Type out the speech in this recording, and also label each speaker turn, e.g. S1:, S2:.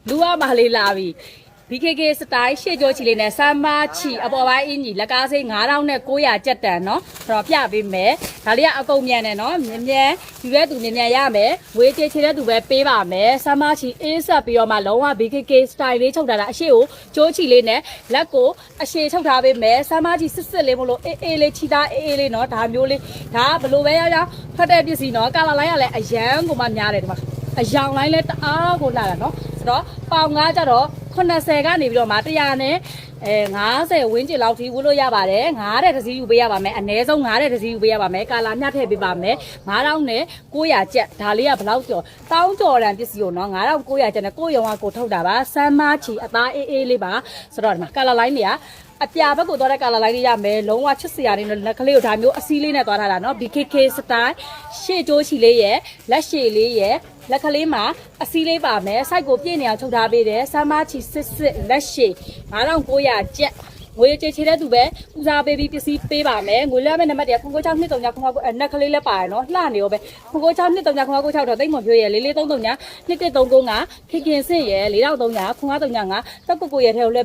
S1: လူကမလေးလာပြီ BKK စတိုင်ရှေ့ကျော်ချီလေးနဲ့စမ်းမချီအပေါ်ပိုင်းအင်ကြီးလက်ကားစိမ်း9900ကျပ်တန်နော်ဆိုတော့ပြပေးမယ်ဒါလေးကအကုန်မြန်တယ်နော်မြန်ယူရဲသူမြန်ရမယ်ဝေးချေချေတဲ့သူပဲပေးပါမယ်စမ်းမချီအေးဆက်ပြီးတော့မှလုံးဝ BKK စတိုင်လေးချုပ်ထားတာအရှိကိုကျိုးချီလေးနဲ့လက်ကိုအရှိချုပ်ထားပေးမယ်စမ်းမချီစစ်လေးမလို့အေးလေးချီသားအေးလေးနော်ဒါမျိုးလေးဒါဘလို့ပဲရောက်ဖတ်တဲ့ပစ္စည်းနော်ကာလာလိုင်းကလည်းအရန်ကိုမှများတယ်ဒီမှာအယောင်လိုင်းလည်းတအားကိုလာတာနော်ဆိုတော့ပေါင်9ကြတော့80ကနေပြီးတော့မှ100နဲ့50ဝန်းကျင်လောက်ထိဝှလို့ရပါတယ်9တဲ့တစ်စီးယူပေးရပါမယ်အနည်းဆုံး9တဲ့တစ်စီးယူပေးရပါမယ်ကာလာမျှထည့်ပေးပါမယ်9000နဲ့900ကျပ်ဒါလေးကဘယ်လောက်ကျော်တောင်းကျော်တန်ပစ္စည်းကိုနော်9900ကျပ်နဲ့ကိုရုံကကိုထုတ်တာပါစမ်းမချီအသားအေးလေးပါဆိုတော့ဒီမှာကာလာလိုင်းတွေကအပြာဘက်ကိုသွားတဲ့ကာလာလိုင်းလေးရမယ်လုံးဝချစ်စရာလေးနဲ့လက်ကလေးကိုဒါမျိုးအစည်းလေးနဲ့သွားထားတာနော် BKK စတိုင်ရှေ့ကျိုးချီလေးရဲ့လက်ရှည်လေးရဲ့လက်ကလေးမှာအစည်းလေးပါမယ်စိုက်ကိုပြည့်နေအောင်ထုတ်ထားပေးတယ်စမ်းမချီစစ်လက်ရှည်9900ကျပ်ငွေချေချေတဲ့သူပဲဦးစားပေးပြီးပစ္စည်းပေးပါမယ်ငွေလဲမဲ့နံပါတ်တွေက96239နက်ကလေးလည်းပါတယ်နော်လှနေရောပဲ9623996တော့တိတ်မပြောရဲ4439 2139ခင်စင့်ရဲ4300 9539တက်ကိုကိုရဲထဲကိုလဲ